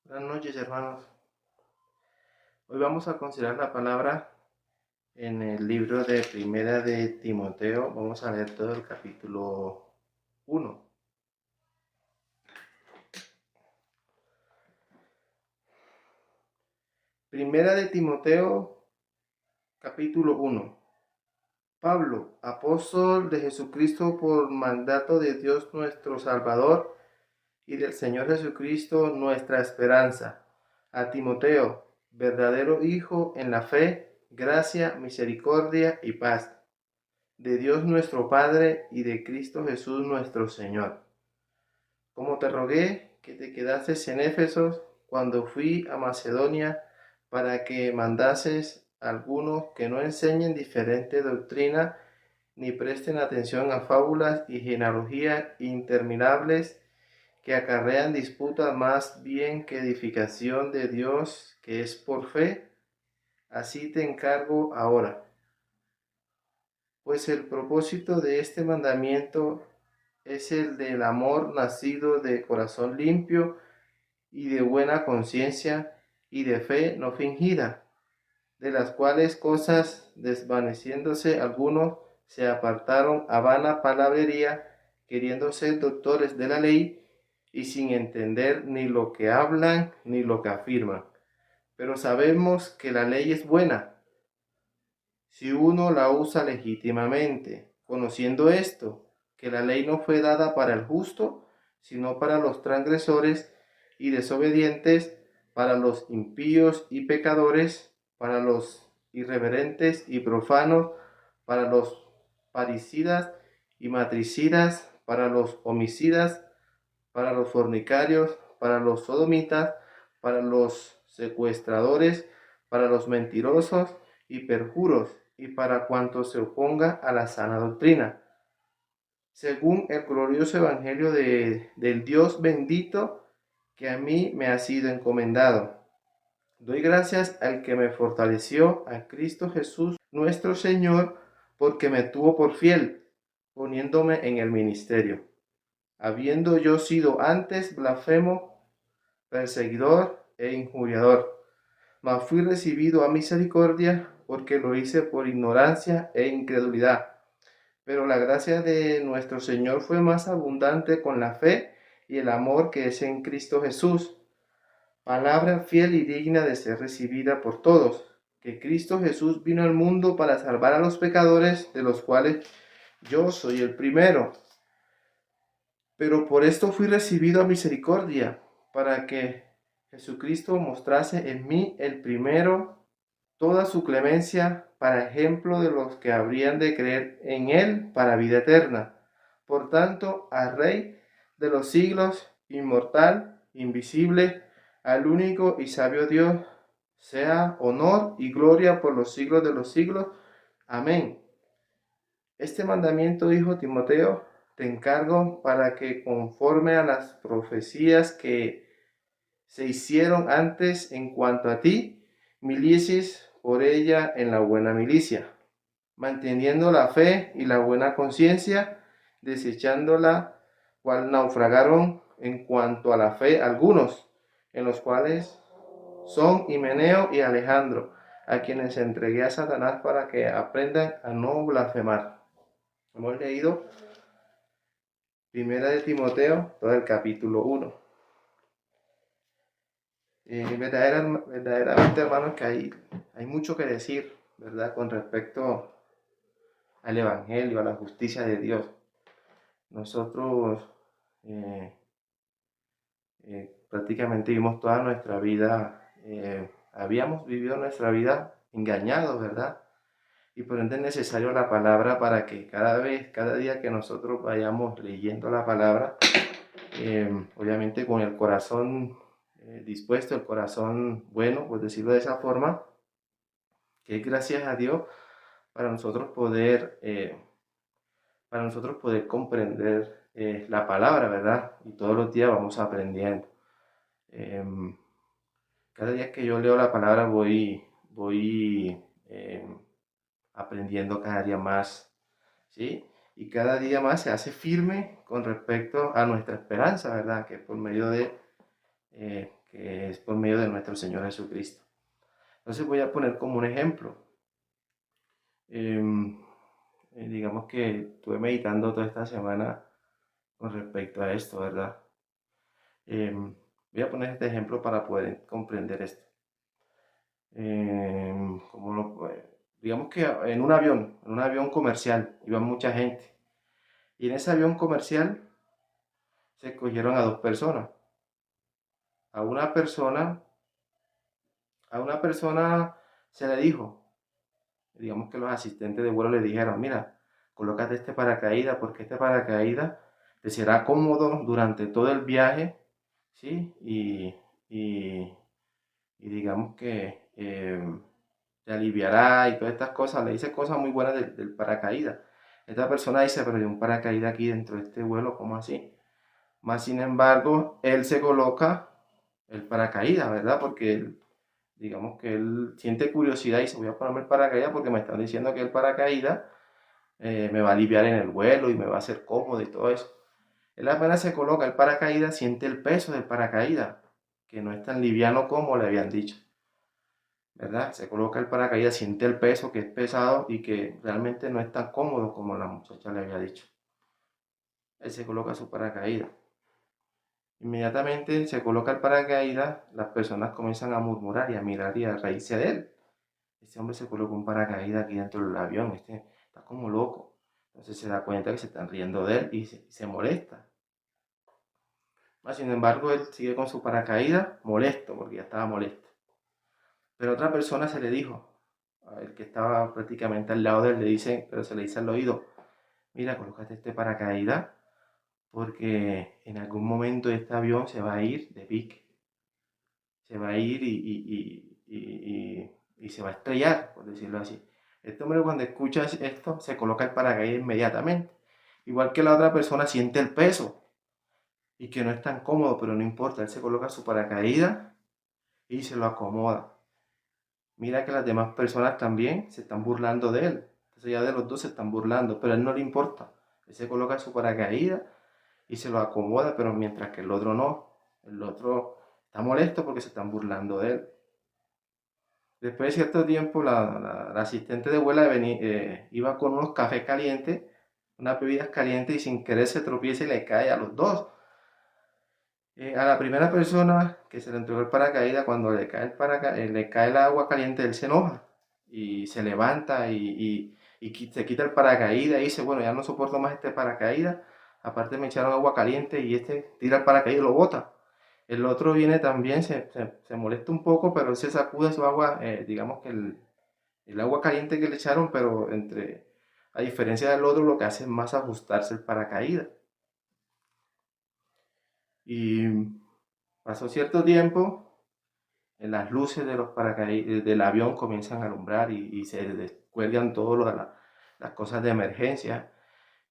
Buenas noches, hermanos. Hoy vamos a considerar la palabra en el libro de Primera de Timoteo. Vamos a leer todo el capítulo 1. Primera de Timoteo, capítulo 1. Pablo, apóstol de Jesucristo por mandato de Dios nuestro Salvador y del Señor Jesucristo nuestra esperanza. A Timoteo, verdadero hijo en la fe, gracia, misericordia y paz de Dios nuestro Padre y de Cristo Jesús nuestro Señor. Como te rogué que te quedases en Éfeso cuando fui a Macedonia, para que mandases a algunos que no enseñen diferente doctrina, ni presten atención a fábulas y genealogías interminables que acarrean disputas más bien que edificación de Dios que es por fe. Así te encargo ahora. Pues el propósito de este mandamiento es el del amor nacido de corazón limpio y de buena conciencia y de fe no fingida, de las cuales cosas desvaneciéndose algunos se apartaron a vana palabrería, queriendo ser doctores de la ley y sin entender ni lo que hablan ni lo que afirman. Pero sabemos que la ley es buena si uno la usa legítimamente, conociendo esto, que la ley no fue dada para el justo, sino para los transgresores y desobedientes, para los impíos y pecadores, para los irreverentes y profanos, para los parricidas y matricidas, para los homicidas, para los fornicarios, para los sodomitas, para los secuestradores, para los mentirosos y perjuros, y para cuanto se oponga a la sana doctrina, según el glorioso evangelio del Dios bendito que a mí me ha sido encomendado. Doy gracias al que me fortaleció, a Cristo Jesús nuestro Señor, porque me tuvo por fiel, poniéndome en el ministerio, habiendo yo sido antes blasfemo, perseguidor e injuriador, mas fui recibido a misericordia, porque lo hice por ignorancia e incredulidad. Pero la gracia de nuestro Señor fue más abundante con la fe y el amor que es en Cristo Jesús. Palabra fiel y digna de ser recibida por todos, que Cristo Jesús vino al mundo para salvar a los pecadores, de los cuales yo soy el primero. Pero por esto fui recibido a misericordia, para que Jesucristo mostrase en mí el primero toda su clemencia, para ejemplo de los que habrían de creer en él para vida eterna. Por tanto, al Rey de los siglos, inmortal, invisible, al único y sabio Dios, sea honor y gloria por los siglos de los siglos. Amén. Este mandamiento, hijo Timoteo, te encargo para que conforme a las profecías que se hicieron antes en cuanto a ti, milicies por ella en la buena milicia, manteniendo la fe y la buena conciencia, desechándola, cual naufragaron en cuanto a la fe algunos, en los cuales son Himeneo y Alejandro, a quienes entregué a Satanás para que aprendan a no blasfemar. Hemos leído Primera de Timoteo, todo el capítulo 1. Verdaderamente, hermanos, que hay mucho que decir, ¿verdad? Con respecto al Evangelio, a la justicia de Dios. Nosotros prácticamente vivimos toda nuestra vida, habíamos vivido nuestra vida engañados, ¿verdad? Y por ende es necesario la palabra para que cada día que nosotros vayamos leyendo la palabra, obviamente con el corazón dispuesto, el corazón bueno, por decirlo de esa forma, que es gracias a Dios para nosotros poder comprender la palabra, ¿verdad? Y todos los días vamos aprendiendo. Cada día que yo leo la palabra voy aprendiendo cada día más, ¿sí? Y cada día más se hace firme con respecto a nuestra esperanza, ¿verdad? Que por medio de que es por medio de nuestro Señor Jesucristo. Entonces voy a poner como un ejemplo. Digamos que estuve meditando toda esta semana con respecto a esto, ¿verdad? Voy a poner este ejemplo para poder comprender esto. Digamos que en un avión comercial, iba mucha gente. Y en ese avión comercial se escogieron a dos personas. A una persona, a una persona se le dijo, digamos que los asistentes de vuelo le dijeron, mira, colócate este paracaídas porque este paracaídas te será cómodo durante todo el viaje, ¿sí? Y digamos que te aliviará y todas estas cosas. Le dice cosas muy buenas del paracaídas. Esta persona dice, pero hay un paracaídas aquí dentro de este vuelo, ¿cómo así? Más sin embargo, él se coloca el paracaídas, ¿verdad? Porque él, digamos que él siente curiosidad y dice, voy a ponerme el paracaídas porque me están diciendo que el paracaídas me va a aliviar en el vuelo y me va a hacer cómodo y todo eso. Él apenas se coloca el paracaídas, siente el peso del paracaídas, que no es tan liviano como le habían dicho, ¿verdad? Se coloca el paracaídas, siente el peso, que es pesado y que realmente no es tan cómodo como la muchacha le había dicho. Él se coloca su paracaídas. Inmediatamente se coloca el paracaídas, las personas comienzan a murmurar y a mirar y a reírse de él. Este hombre se colocó un paracaídas aquí dentro del avión, este está como loco. Entonces se da cuenta que se están riendo de él y se molesta. Sin embargo, él sigue con su paracaídas molesto, porque ya estaba molesto. Pero otra persona se le dijo, el que estaba prácticamente al lado de él, le dice, pero se le dice al oído, mira, colócate este paracaídas, porque en algún momento este avión se va a ir de pique. Se va a ir y se va a estrellar, por decirlo así. Este hombre cuando escucha esto se coloca el paracaídas inmediatamente. Igual que la otra persona siente el peso y que no es tan cómodo, pero no importa, él se coloca su paracaídas y se lo acomoda. Mira que las demás personas también se están burlando de él. Entonces ya de los dos se están burlando, pero a él no le importa. Él se coloca su paracaídas y se lo acomoda, pero mientras que el otro no. El otro está molesto porque se están burlando de él. Después de cierto tiempo, la asistente de vuelo iba con unos cafés calientes, unas bebidas calientes y sin querer se tropieza y le cae a los dos. A la primera persona que se le entregó el paracaídas, cuando le cae el agua caliente, él se enoja y se levanta y se quita el paracaídas y dice, bueno, ya no soporto más este paracaídas, aparte me echaron agua caliente y este tira el paracaídas y lo bota. El otro viene también, se molesta un poco, pero él se sacude su agua, digamos que el agua caliente que le echaron, pero a diferencia del otro, lo que hace es más ajustarse el paracaídas. Y pasó cierto tiempo, las luces de los paracaídas del avión comienzan a alumbrar y se descuelgan todas las cosas de emergencia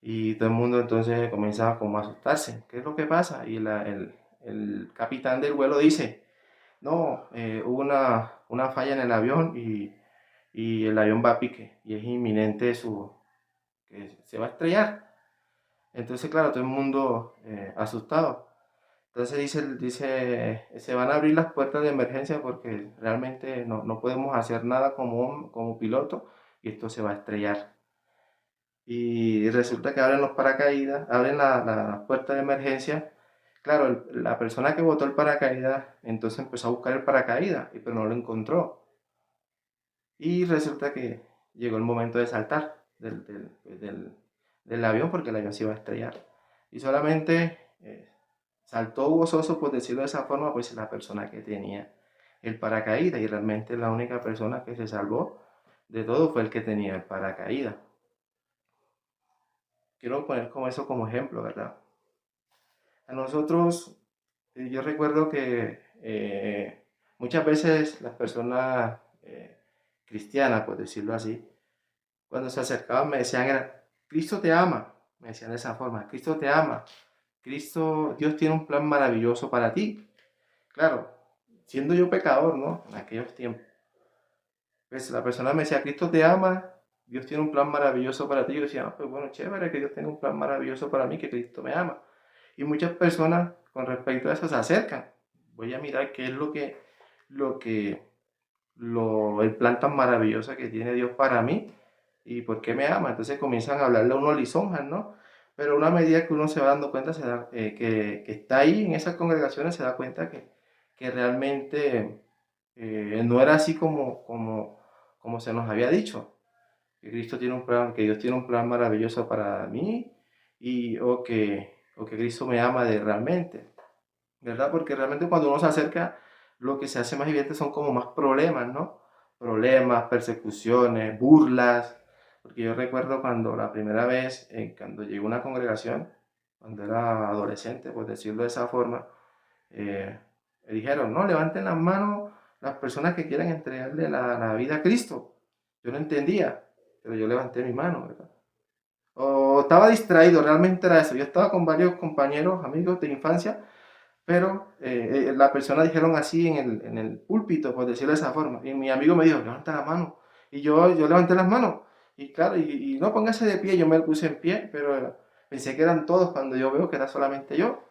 y todo el mundo entonces comienza como a asustarse. ¿Qué es lo que pasa? Y el capitán del vuelo dice, no, hubo una falla en el avión y el avión va a pique y es inminente que se va a estrellar. Entonces, claro, todo el mundo asustado. Entonces dice, se van a abrir las puertas de emergencia porque realmente no podemos hacer nada como piloto y esto se va a estrellar. Y resulta que abren los paracaídas, abren las puertas de emergencia. Claro, la persona que botó el paracaídas entonces empezó a buscar el paracaídas, pero no lo encontró. Y resulta que llegó el momento de saltar del avión porque el avión se iba a estrellar. Y solamente saltó gozoso, por decirlo de esa forma, pues la persona que tenía el paracaídas. Y realmente la única persona que se salvó de todo fue el que tenía el paracaídas. Quiero poner como eso como ejemplo, ¿verdad? A nosotros, yo recuerdo que muchas veces las personas cristianas, por decirlo así, cuando se acercaban me decían, Cristo te ama, me decían de esa forma, Cristo te ama, Dios tiene un plan maravilloso para ti. Claro, siendo yo pecador, ¿no? En aquellos tiempos, pues la persona me decía, Cristo te ama, Dios tiene un plan maravilloso para ti. Yo decía, pues bueno, chévere que Dios tenga un plan maravilloso para mí, que Cristo me ama. Y muchas personas con respecto a eso se acercan. voy a mirar qué es lo que, el plan tan maravilloso que tiene Dios para mí y por qué me ama. Entonces comienzan a hablarle a uno lisonjas, ¿no? Pero una medida que uno se va dando cuenta, que está ahí en esas congregaciones, se da cuenta que realmente no era así como se nos había dicho. Que Cristo tiene un plan, que Dios tiene un plan maravilloso para mí o que Cristo me ama de realmente, ¿verdad? Porque realmente cuando uno se acerca, lo que se hace más evidente son como más problemas, ¿no? Problemas, persecuciones, burlas. Porque yo recuerdo cuando la primera vez, cuando llegué a una congregación, cuando era adolescente, por decirlo de esa forma, me dijeron, no, levanten las manos las personas que quieran entregarle la vida a Cristo. Yo no entendía, pero yo levanté mi mano, ¿verdad? O estaba distraído, realmente era eso. Yo estaba con varios compañeros, amigos de infancia, pero la persona dijeron así en el púlpito, por decirlo de esa forma. Y mi amigo me dijo, levanta la mano. Y yo levanté las manos. Y claro, y no póngase de pie, yo me puse en pie, pero pensé que eran todos cuando yo veo que era solamente yo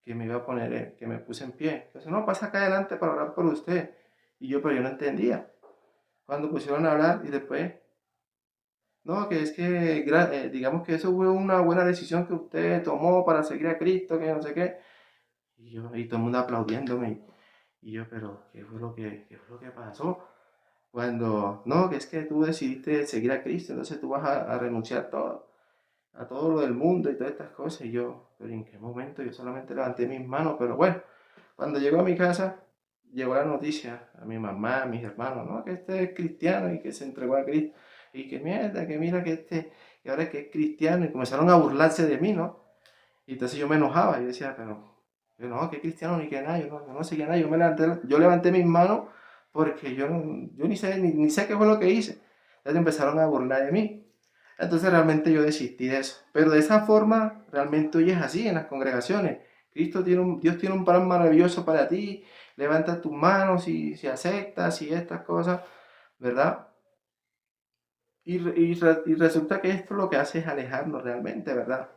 que me iba a poner, que me puse en pie. Entonces, no, pasa acá adelante para orar por usted. Pero yo no entendía. Cuando pusieron a hablar y después, no, que es que, digamos que eso fue una buena decisión que usted tomó para seguir a Cristo, que no sé qué. Y todo el mundo aplaudiéndome. Pero ¿qué fue lo que pasó? Cuando, no, que es que tú decidiste seguir a Cristo, entonces tú vas a renunciar a todo lo del mundo y todas estas cosas. Pero ¿en qué momento? Yo solamente levanté mis manos, pero bueno, cuando llegó a mi casa, llegó la noticia a mi mamá, a mis hermanos, ¿no? Que este es cristiano y que se entregó a Cristo. Y que mierda, que mira que ahora que es cristiano, y comenzaron a burlarse de mí, ¿no? Y entonces yo me enojaba, y decía, pero yo no, que cristiano ni que nada, yo no sé qué nada, yo levanté mis manos porque yo ni sé qué fue lo que hice. Entonces empezaron a burlar de mí. Entonces realmente yo desistí de eso. Pero de esa forma realmente hoy es así en las congregaciones. Dios tiene un plan maravilloso para ti. Levanta tus manos si aceptas y estas cosas, ¿verdad? Y resulta que esto lo que hace es alejarnos realmente, ¿verdad?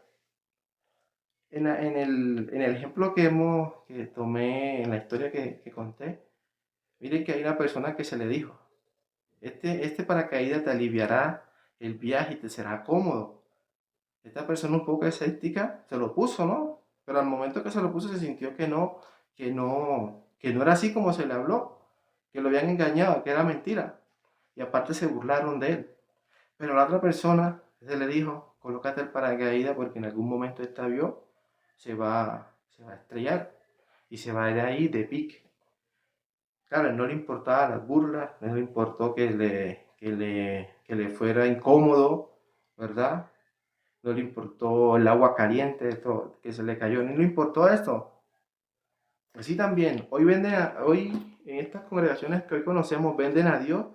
En el ejemplo que tomé en la historia que conté, miren que hay una persona que se le dijo, este paracaídas te aliviará el viaje y te será cómodo. Esta persona un poco escéptica se lo puso, ¿no? Pero al momento que se lo puso se sintió que no era así como se le habló, que lo habían engañado, que era mentira. Y aparte se burlaron de él. Pero la otra persona se le dijo, colócate el paracaídas porque en algún momento este avión se va a estrellar y se va a ir ahí de pique. Claro, no le importaba las burlas, no le importó que le fuera incómodo, ¿verdad? No le importó el agua caliente esto, que se le cayó, ni le importó esto. Así también, hoy en estas congregaciones que hoy conocemos, venden a Dios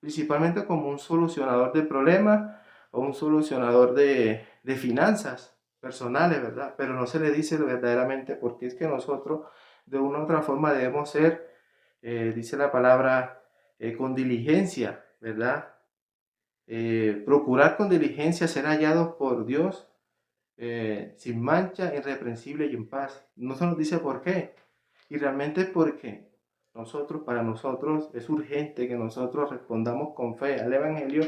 principalmente como un solucionador de problemas o un solucionador de finanzas personales, ¿verdad? Pero no se le dice verdaderamente porque es que nosotros de una u otra forma debemos ser, dice la palabra, con diligencia, ¿verdad? Procurar con diligencia ser hallados por Dios sin mancha, irreprensible y en paz. No se nos dice por qué. Y realmente es porque para nosotros es urgente que nosotros respondamos con fe al Evangelio,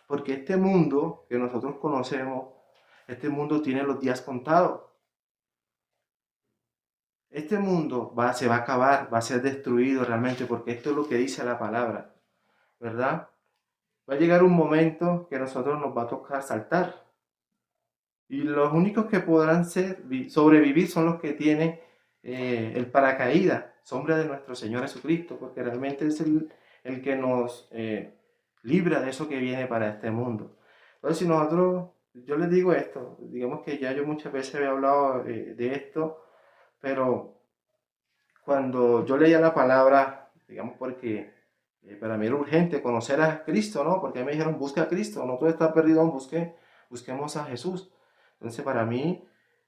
porque este mundo que nosotros conocemos, este mundo tiene los días contados. Este mundo se va a acabar, va a ser destruido realmente, porque esto es lo que dice la palabra, ¿verdad? Va a llegar un momento que a nosotros nos va a tocar saltar. Y los únicos que podrán sobrevivir son los que tienen el paracaídas, sombra de nuestro Señor Jesucristo, porque realmente es el que nos libra de eso que viene para este mundo. Entonces, yo les digo esto, digamos que ya yo muchas veces he hablado de esto, pero cuando yo leía la palabra, digamos porque para mí era urgente conocer a Cristo, ¿no? Porque me dijeron, busca a Cristo, no todo está perdido, busquemos a Jesús. Entonces para mí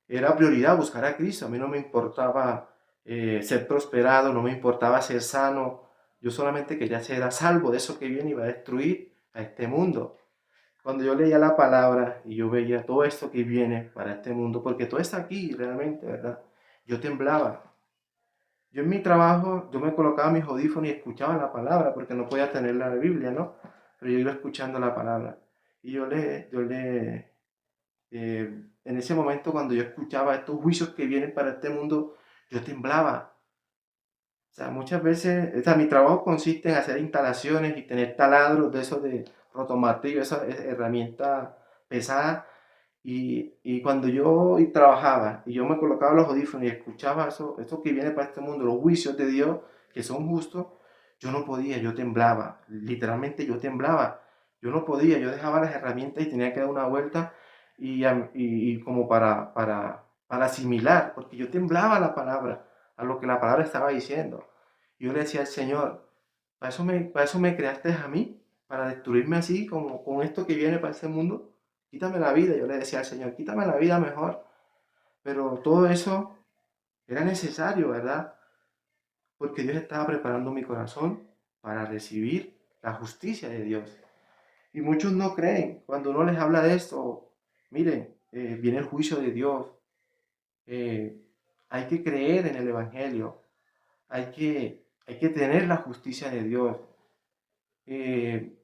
era prioridad buscar a Cristo, a mí no me importaba ser prosperado, no me importaba ser sano, yo solamente quería ser a salvo de eso que viene y va a destruir a este mundo. Cuando yo leía la palabra y yo veía todo esto que viene para este mundo, porque todo está aquí realmente, ¿verdad? Yo temblaba, Yo en mi trabajo, yo me colocaba mis audífonos y escuchaba la palabra, porque no podía tener la Biblia, ¿no? Pero yo iba escuchando la palabra. Y en ese momento cuando yo escuchaba estos juicios que vienen para este mundo, yo temblaba. O sea, muchas veces, o sea, mi trabajo consiste en hacer instalaciones y tener taladros de esos de rotomartillo, esa herramienta pesada. Y cuando yo trabajaba y yo me colocaba los audífonos y escuchaba eso que viene para este mundo, los juicios de Dios que son justos, yo no podía, yo temblaba, literalmente yo temblaba, yo no podía, yo dejaba las herramientas y tenía que dar una vuelta y como para asimilar, porque yo temblaba la palabra, a lo que la palabra estaba diciendo. Y yo le decía al Señor, para eso me creaste a mí, para destruirme así, como con esto que viene para este mundo. Quítame la vida, yo le decía al Señor, quítame la vida mejor. Pero todo eso era necesario, ¿verdad? Porque Dios estaba preparando mi corazón para recibir la justicia de Dios. Y muchos no creen. Cuando uno les habla de esto, miren, viene el juicio de Dios. eh, Hay que creer en el Evangelio. Hay que tener la justicia de Dios. Eh,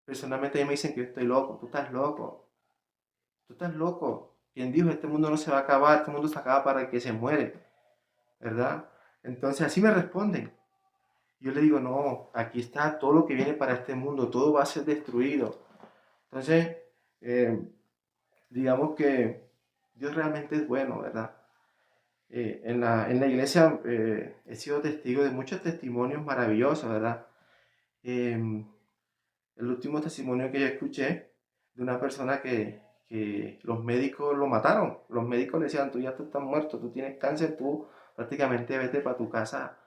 Personalmente a mí me dicen que yo estoy loco. Tú estás loco. Tú estás loco. ¿Quién dijo? Este mundo no se va a acabar. Este mundo se acaba para el que se muere. ¿Verdad? Entonces así me responden. Yo le digo, no, aquí está todo lo que viene para este mundo, todo va a ser destruido. Entonces, eh, digamos que Dios realmente es bueno, ¿verdad? En la iglesia he sido testigo de muchos testimonios maravillosos, ¿verdad? Eh, el último testimonio que yo escuché de una persona que los médicos lo mataron. Los médicos le decían, tú ya estás muerto, tú tienes cáncer, tú prácticamente vete para tu casa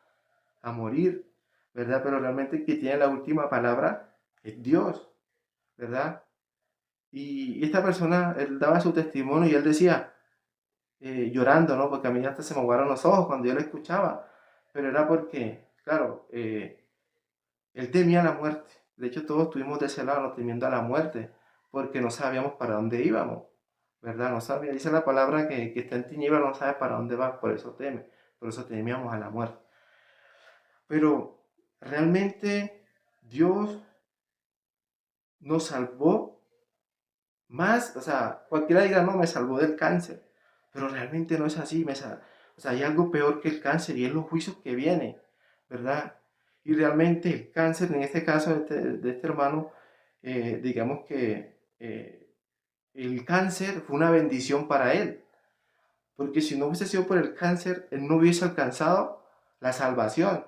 a morir, ¿verdad? Pero realmente el que tiene la última palabra es Dios, ¿verdad? Y esta persona, él daba su testimonio y él decía, llorando, ¿no? Porque a mí hasta se me aguaron los ojos cuando yo lo escuchaba, pero era porque, claro, él temía la muerte. De hecho, todos estuvimos de ese lado, no temiendo a la muerte, porque no sabíamos para dónde íbamos, ¿verdad? No sabía, dice la palabra que está en tinieblas, no sabe para dónde va, por eso teme, por eso temíamos a la muerte. Pero realmente Dios nos salvó más, o sea, cualquiera diga, no, me salvó del cáncer, pero realmente no es así, o sea, hay algo peor que el cáncer y es los juicios que vienen, ¿verdad? Y realmente el cáncer, en este caso de este hermano, digamos que el cáncer fue una bendición para él, porque si no hubiese sido por el cáncer, él no hubiese alcanzado la salvación.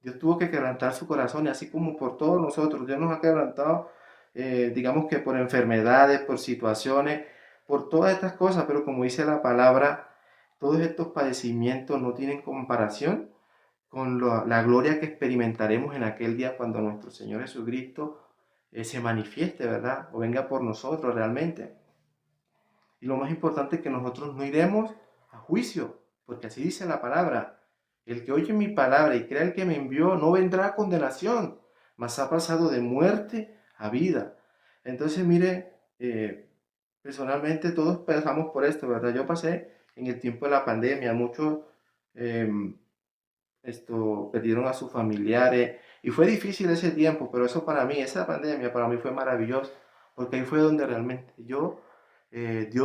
Dios tuvo que quebrantar su corazón y así como por todos nosotros, Dios nos ha quebrantado, digamos que por enfermedades, por situaciones, por todas estas cosas, pero como dice la palabra, todos estos padecimientos no tienen comparación con la gloria que experimentaremos en aquel día cuando nuestro Señor Jesucristo se manifieste, ¿verdad? O venga por nosotros realmente. Y lo más importante es que nosotros no iremos a juicio, porque así dice la palabra. El que oye mi palabra y crea el que me envió no vendrá a condenación, mas ha pasado de muerte a vida. Entonces, mire, personalmente todos pasamos por esto, ¿verdad? Yo pasé en el tiempo de la pandemia, muchos eh, perdieron a sus familiares y fue difícil ese tiempo, pero eso para mí, esa pandemia para mí fue maravilloso, porque ahí fue donde realmente Dios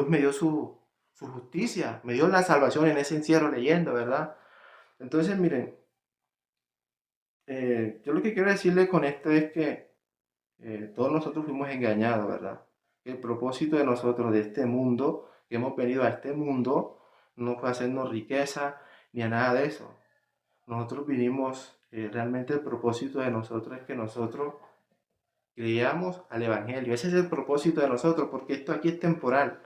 me dio su justicia, me dio la salvación en ese encierro leyendo, ¿verdad? Entonces, miren, yo lo que quiero decirle con esto es que todos nosotros fuimos engañados, ¿verdad? El propósito de nosotros, de este mundo, que hemos venido a este mundo, no fue hacernos riqueza ni a nada de eso. Nosotros vinimos, realmente el propósito de nosotros es que nosotros creamos al Evangelio. Ese es el propósito de nosotros, porque esto aquí es temporal.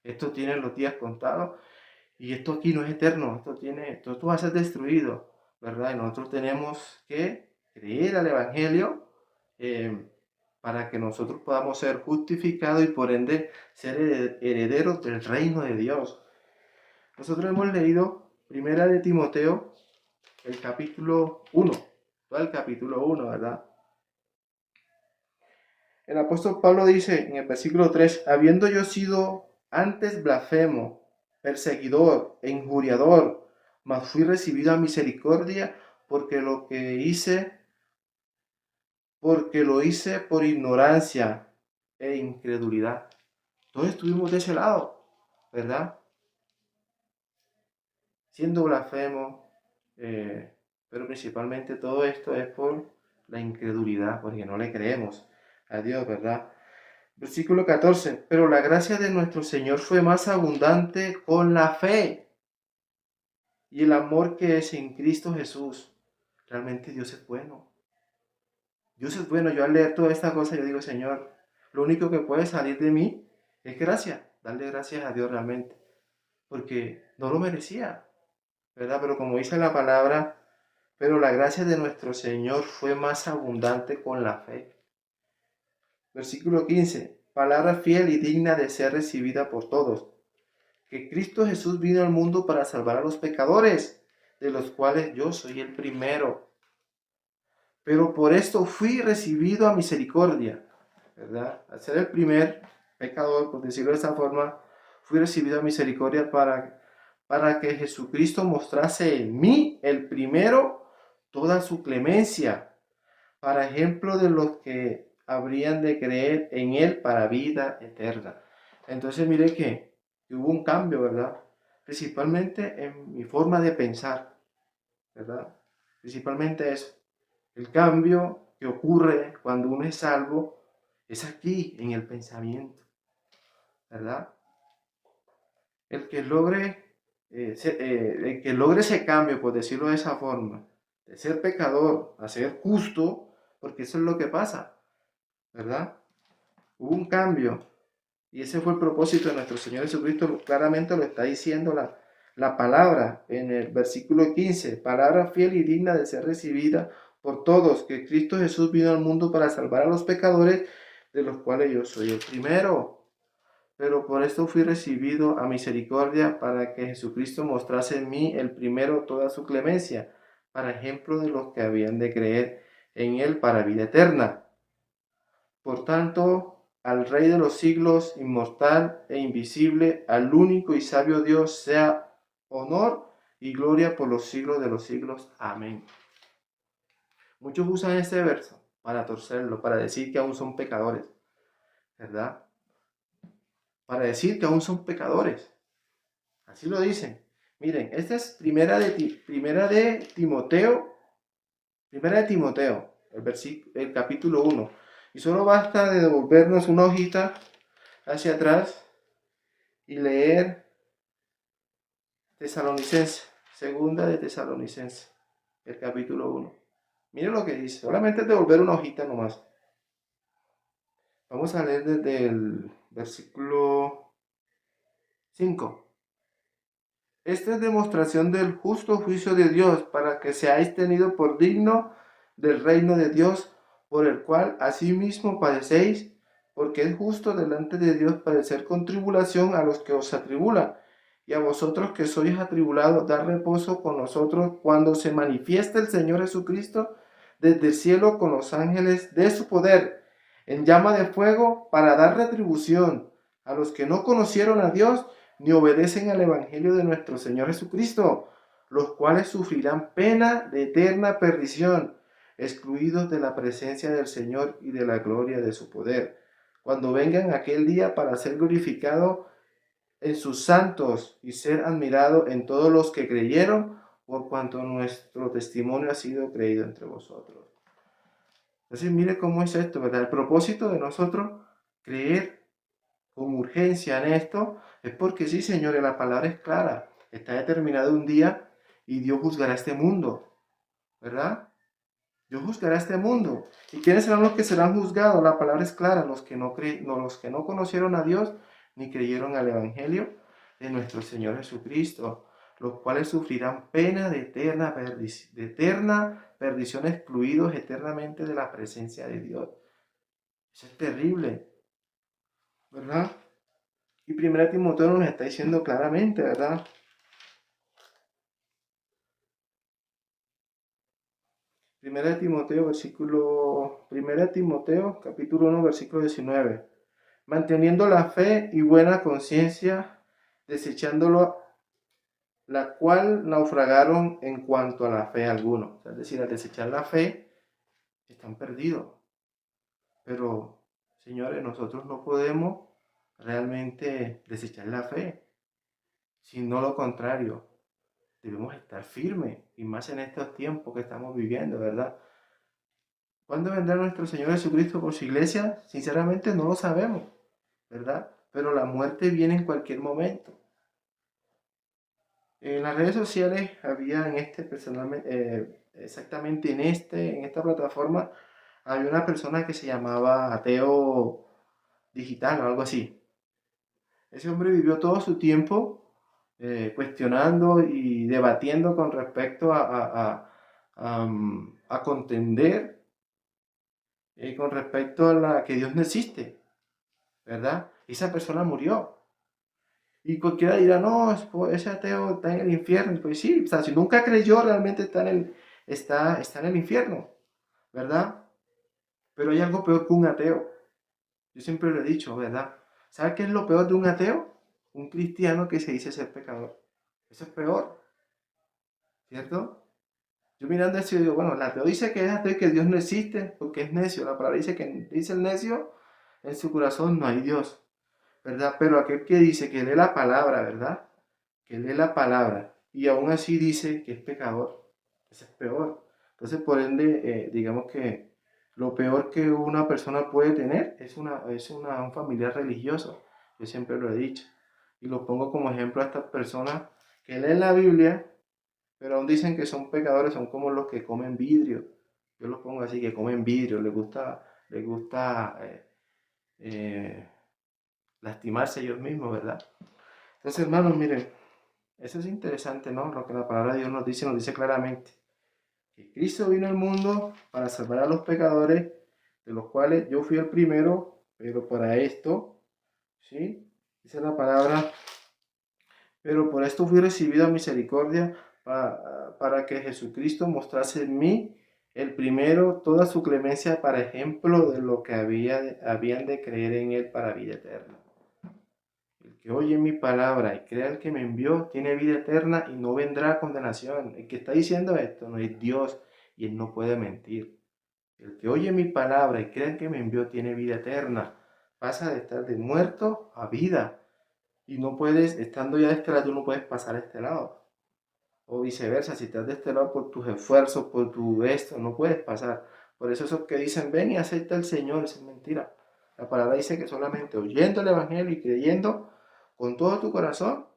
Esto tiene los días contados y esto aquí no es eterno. Esto va a ser destruido, ¿verdad? Y nosotros tenemos que creer al Evangelio eh, para que nosotros podamos ser justificados y por ende ser herederos del reino de Dios. Nosotros hemos leído Primera de Timoteo, el capítulo 1, todo el capítulo 1, ¿verdad? El apóstol Pablo dice en el versículo 3, habiendo yo sido antes blasfemo, perseguidor e injuriador, mas fui recibido a misericordia porque lo hice por ignorancia e incredulidad. Todos estuvimos de ese lado, ¿verdad? Siendo blasfemos, pero principalmente todo esto es por la incredulidad, porque no le creemos a Dios, ¿verdad? Versículo 14, pero la gracia de nuestro Señor fue más abundante con la fe y el amor que es en Cristo Jesús. Realmente Dios es bueno. Dios es bueno. Yo al leer toda esta cosa, yo digo, Señor, lo único que puede salir de mí es gracia. Darle gracias a Dios realmente. Porque no lo merecía, ¿verdad? Pero como dice la palabra, pero la gracia de nuestro Señor fue más abundante con la fe. Versículo 15. Palabra fiel y digna de ser recibida por todos. Que Cristo Jesús vino al mundo para salvar a los pecadores, de los cuales yo soy el primero. Pero por esto fui recibido a misericordia, ¿verdad? Al ser el primer pecador, por decirlo de esta forma, fui recibido a misericordia para que Jesucristo mostrase en mí, el primero, toda su clemencia, para ejemplo de los que habrían de creer en él para vida eterna. Entonces mire que hubo un cambio, ¿verdad? Principalmente en mi forma de pensar, ¿verdad? Principalmente eso. El cambio que ocurre cuando uno es salvo es aquí, en el pensamiento, ¿verdad? El que logre, el que logre ese cambio, por decirlo de esa forma, de ser pecador a ser justo, porque eso es lo que pasa, ¿verdad? Hubo un cambio y ese fue el propósito de nuestro Señor Jesucristo, claramente lo está diciendo la palabra en el versículo 15, palabra fiel y digna de ser recibida por todos, que Cristo Jesús vino al mundo para salvar a los pecadores, de los cuales yo soy el primero. Pero por esto fui recibido a misericordia para que Jesucristo mostrase en mí el primero toda su clemencia, para ejemplo de los que habían de creer en él para vida eterna. Por tanto, al Rey de los siglos, inmortal e invisible, al único y sabio Dios, sea honor y gloria por los siglos de los siglos. Amén. Muchos usan este verso para torcerlo, para decir que aún son pecadores, ¿verdad? Para decir que aún son pecadores. Así lo dicen. Miren, esta es primera de Timoteo, el capítulo 1. Y solo basta de devolvernos una hojita hacia atrás y leer Tesalonicense, segunda de Tesalonicense, el capítulo 1. Miren lo que dice, solamente es devolver una hojita nomás. Vamos a leer desde el versículo 5. Esta es demostración del justo juicio de Dios, para que seáis tenidos por digno del reino de Dios, por el cual asimismo padecéis, porque es justo delante de Dios padecer con tribulación a los que os atribulan, y a vosotros que sois atribulados, dar reposo con nosotros cuando se manifieste el Señor Jesucristo desde el cielo con los ángeles de su poder, en llama de fuego, para dar retribución a los que no conocieron a Dios, ni obedecen al Evangelio de nuestro Señor Jesucristo, los cuales sufrirán pena de eterna perdición, excluidos de la presencia del Señor y de la gloria de su poder, cuando vengan aquel día para ser glorificado en sus santos y ser admirado en todos los que creyeron, por cuanto nuestro testimonio ha sido creído entre vosotros. Entonces mire cómo es esto, ¿verdad? El propósito de nosotros creer con urgencia en esto es porque sí, señores, la palabra es clara. Está determinado un día y Dios juzgará este mundo, ¿verdad? Dios juzgará este mundo. ¿Y quiénes serán los que serán juzgados? La palabra es clara, los que no conocieron a Dios ni creyeron al Evangelio de nuestro Señor Jesucristo, los cuales sufrirán pena de eterna perdición, excluidos eternamente de la presencia de Dios. Eso es terrible, ¿verdad? Y 1 Timoteo nos está diciendo claramente, ¿verdad? 1 Timoteo, capítulo 1, versículo 19. Manteniendo la fe y buena conciencia, la cual naufragaron en cuanto a la fe alguno. O sea, es decir, al desechar la fe, están perdidos. Pero, señores, nosotros no podemos realmente desechar la fe, sino lo contrario. Debemos estar firmes, y más en estos tiempos que estamos viviendo, ¿verdad? ¿Cuándo vendrá nuestro Señor Jesucristo por su iglesia? Sinceramente no lo sabemos, ¿verdad? Pero la muerte viene en cualquier momento. En las redes sociales había exactamente en esta plataforma, había una persona que se llamaba Ateo Digital o algo así. Ese hombre vivió todo su tiempo cuestionando y debatiendo con respecto a contender con respecto a que Dios no existe, ¿verdad? Y esa persona murió. Y cualquiera dirá, no, ese ateo está en el infierno. Pues sí, o sea, si nunca creyó, realmente está en el infierno, ¿verdad? Pero hay algo peor que un ateo. Yo siempre lo he dicho, ¿verdad? ¿Sabe qué es lo peor de un ateo? Un cristiano que se dice ser pecador. Eso es peor, ¿cierto? Yo mirando eso digo, bueno, el ateo dice que es ateo y que Dios no existe porque es necio. La palabra dice que dice el necio, en su corazón no hay Dios, ¿verdad? Pero aquel que dice que lee la palabra, ¿verdad? Que lee la palabra y aún así dice que es pecador, eso es peor. Entonces, por ende, digamos que lo peor que una persona puede tener un familiar religioso. Yo siempre lo he dicho. Y lo pongo como ejemplo a estas personas que leen la Biblia, pero aún dicen que son pecadores, son como los que comen vidrio. Yo los pongo así, que comen vidrio, les gusta lastimarse ellos mismos, ¿verdad? Entonces, hermanos, miren, eso es interesante, ¿no? Lo que la palabra de Dios nos dice claramente. Que Cristo vino al mundo para salvar a los pecadores, de los cuales yo fui el primero, pero para esto, ¿sí? Dice la palabra, pero por esto fui recibido a misericordia para que Jesucristo mostrase en mí el primero toda su clemencia para ejemplo de lo que habían de creer en él para vida eterna. El que oye mi palabra y crea el que me envió tiene vida eterna y no vendrá a condenación. El que está diciendo esto no es Dios y él no puede mentir. El que oye mi palabra y crea el que me envió tiene vida eterna. Pasa de estar de muerto a vida. Y no puedes, estando ya de este lado, tú no puedes pasar a este lado. O viceversa, si estás de este lado por tus esfuerzos, por tu esto, no puedes pasar. Por eso esos que dicen, ven y acepta al Señor, eso es mentira. La palabra dice que solamente oyendo el Evangelio y creyendo con todo tu corazón,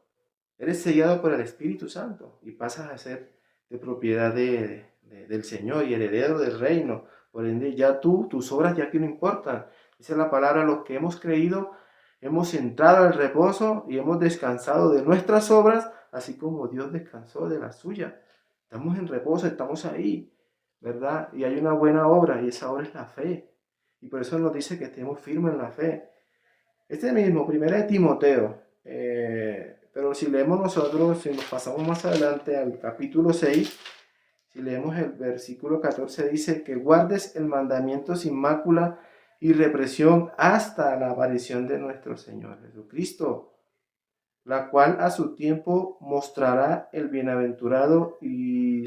eres sellado por el Espíritu Santo y pasas a ser de propiedad del Señor y heredero del reino. Por ende, ya tus obras ya que no importan. Dice la palabra, los que hemos creído, hemos entrado al reposo y hemos descansado de nuestras obras, así como Dios descansó de la suya. Estamos en reposo, estamos ahí, ¿verdad? Y hay una buena obra y esa obra es la fe. Y por eso nos dice que estemos firmes en la fe. Este mismo, primera de Timoteo, pero si leemos nosotros, si nos pasamos más adelante al capítulo 6, si leemos el versículo 14, dice que guardes el mandamiento sin mácula y represión hasta la aparición de nuestro Señor Jesucristo, la cual a su tiempo mostrará el bienaventurado y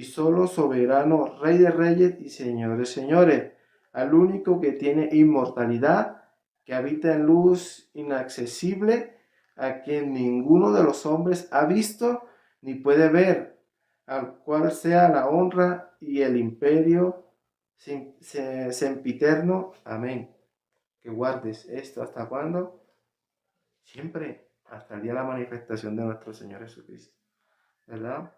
solo soberano Rey de Reyes y Señor de Señores, al único que tiene inmortalidad, que habita en luz inaccesible, a quien ninguno de los hombres ha visto ni puede ver, al cual sea la honra y el imperio sempiterno. Amén. Que guardes esto hasta cuándo? Siempre, hasta el día de la manifestación de nuestro Señor Jesucristo. ¿Verdad?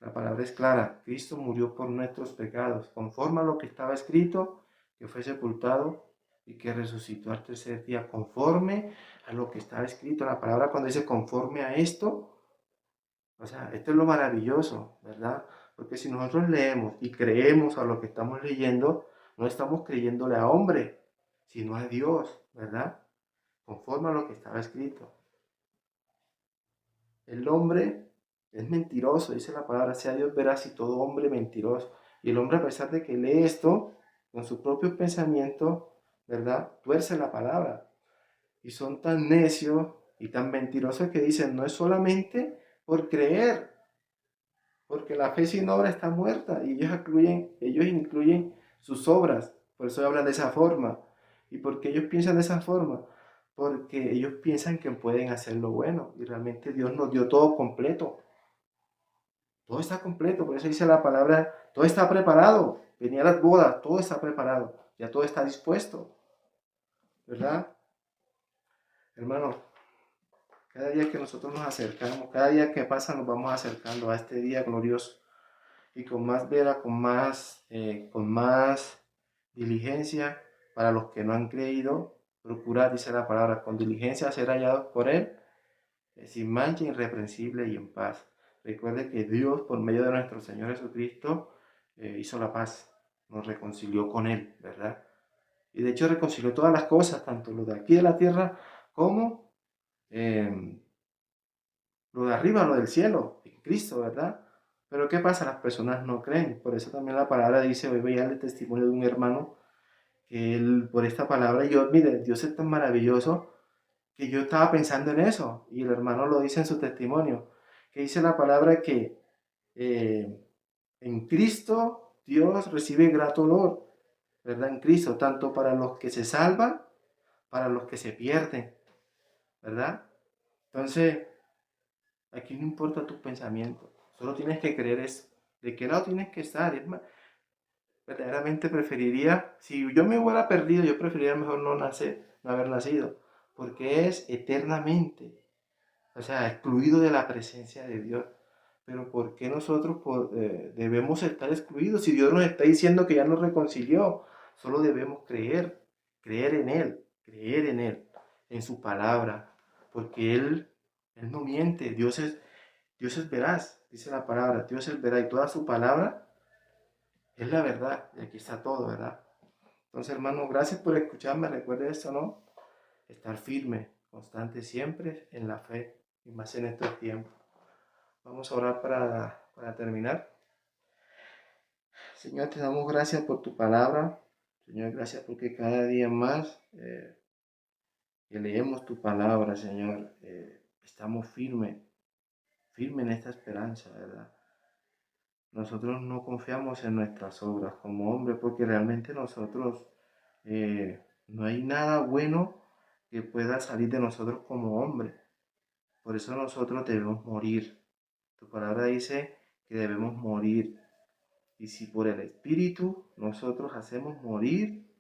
La palabra es clara. Cristo murió por nuestros pecados, conforme a lo que estaba escrito, que fue sepultado y que resucitó al tercer día, conforme a lo que estaba escrito. La palabra cuando dice conforme a esto, o sea, esto es lo maravilloso, ¿verdad? Porque si nosotros leemos y creemos a lo que estamos leyendo, no estamos creyéndole a hombre, sino a Dios, ¿verdad? Conforme a lo que estaba escrito. El hombre es mentiroso, dice la palabra, sea Dios veraz y todo hombre mentiroso. Y el hombre, a pesar de que lee esto, con sus propios pensamientos, ¿verdad? Tuerce la palabra. Y son tan necios Y tan mentirosos que dicen, no es solamente por creer, porque la fe sin obra está muerta y ellos incluyen sus obras, por eso hablan de esa forma. ¿Y por qué ellos piensan de esa forma? Porque ellos piensan que pueden hacer lo bueno y realmente Dios nos dio todo completo. Todo está completo, por eso dice la palabra, todo está preparado. Venía las bodas, todo está preparado, ya todo está dispuesto, ¿verdad? Hermano, cada día que nosotros nos acercamos, cada día que pasa nos vamos acercando a este día glorioso y con más vera, con más diligencia para los que no han creído, procurar, dice la palabra, con diligencia ser hallados por Él, sin mancha, irreprensible y en paz. Recuerde que Dios, por medio de nuestro Señor Jesucristo, hizo la paz, nos reconcilió con Él, ¿verdad? Y de hecho reconcilió todas las cosas, tanto lo de aquí de la tierra como lo de arriba, lo del cielo, en Cristo, ¿verdad? Pero ¿qué pasa? Las personas no creen. Por eso también la palabra dice, hoy veía el testimonio de un hermano, que él, por esta palabra, mire, Dios es tan maravilloso, que yo estaba pensando en eso. Y el hermano lo dice en su testimonio, que dice la palabra que en Cristo Dios recibe grato olor, ¿verdad? En Cristo, tanto para los que se salvan, para los que se pierden, ¿verdad? Entonces, aquí no importa tu pensamiento, solo tienes que creer eso. ¿De qué lado tienes que estar? Verdaderamente preferiría, si yo me hubiera perdido, yo preferiría mejor no nacer, no haber nacido, porque es eternamente, o sea, excluido de la presencia de Dios. Pero ¿por qué nosotros debemos estar excluidos si Dios nos está diciendo que ya nos reconcilió? Solo debemos creer en Él, en su palabra, porque Él no miente, Dios es veraz, dice la palabra, Dios es veraz y toda su palabra es la verdad, y aquí está todo, ¿verdad? Entonces, hermano, gracias por escucharme, recuerde esto, ¿no? Estar firme, constante siempre en la fe, y más en estos tiempos. Vamos a orar para terminar. Señor, te damos gracias por tu palabra. Señor, gracias porque cada día más que leemos tu palabra, Señor, estamos firmes en esta esperanza, ¿verdad? Nosotros no confiamos en nuestras obras como hombres porque realmente nosotros no hay nada bueno que pueda salir de nosotros como hombres. Por eso nosotros debemos morir. Tu palabra dice que debemos morir. Y si por el Espíritu nosotros hacemos morir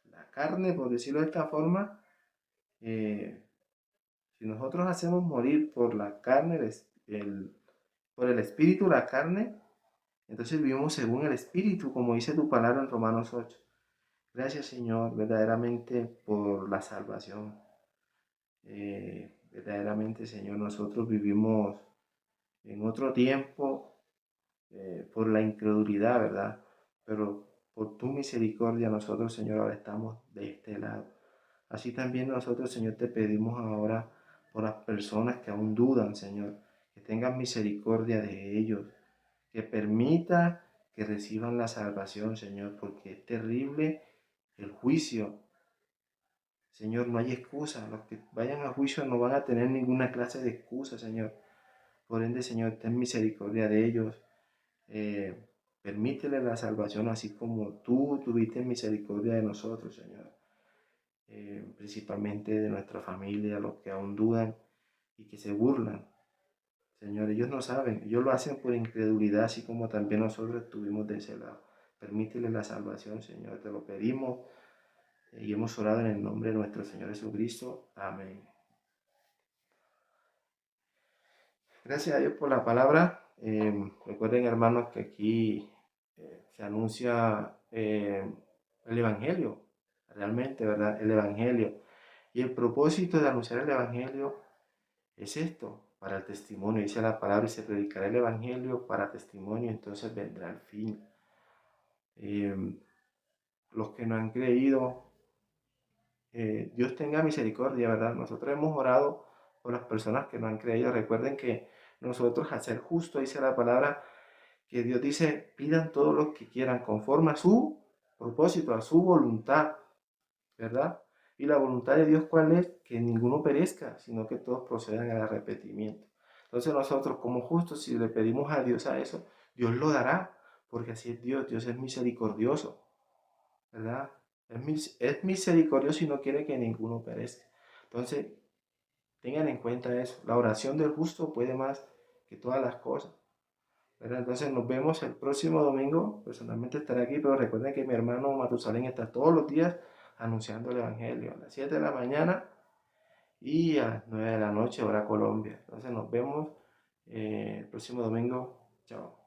la carne, por decirlo de esta forma, si nosotros hacemos morir por la carne, por el Espíritu la carne, entonces vivimos según el Espíritu, como dice tu palabra en Romanos 8. Gracias, Señor, verdaderamente por la salvación. Verdaderamente, Señor, nosotros vivimos en otro tiempo por la incredulidad, ¿verdad? Pero por tu misericordia nosotros, Señor, ahora estamos de este lado. Así también nosotros, Señor, te pedimos ahora por las personas que aún dudan, Señor, que tengan misericordia de ellos, que permita que reciban la salvación, Señor, porque es terrible el juicio. Señor, no hay excusa. Los que vayan a juicio no van a tener ninguna clase de excusa, Señor. Por ende, Señor, ten misericordia de ellos. Permítele la salvación así como tú tuviste misericordia de nosotros, Señor. Principalmente de nuestra familia, los que aún dudan y que se burlan. Señor, ellos no saben, ellos lo hacen por incredulidad, así como también nosotros estuvimos de ese lado. Permítele la salvación, Señor, te lo pedimos y hemos orado en el nombre de nuestro Señor Jesucristo. Amén. Gracias a Dios por la palabra. Recuerden, hermanos, que aquí se anuncia el Evangelio, realmente, ¿verdad? El Evangelio. Y el propósito de anunciar el Evangelio es esto, para el testimonio. Dice la palabra y se predicará el Evangelio para testimonio, entonces vendrá el fin. Los que no han creído, Dios tenga misericordia, ¿verdad? Nosotros hemos orado por las personas que no han creído. Recuerden que nosotros, al ser justo, dice la palabra, que Dios dice, pidan todo lo que quieran conforme a su propósito, a su voluntad, ¿verdad? Y la voluntad de Dios, ¿cuál es? que ninguno perezca, sino que todos procedan al arrepentimiento. Entonces nosotros como justos, si le pedimos a Dios a eso, Dios lo dará, porque así es Dios, Dios es misericordioso, ¿verdad? Es misericordioso y no quiere que ninguno perezca. Entonces, tengan en cuenta eso, la oración del justo puede más que todas las cosas, ¿verdad? Entonces nos vemos el próximo domingo, personalmente estaré aquí, pero recuerden que mi hermano Matusalén está todos los días anunciando el Evangelio, a las 7 de la mañana y a las 9 de la noche, hora Colombia. Entonces nos vemos el próximo domingo. Chao.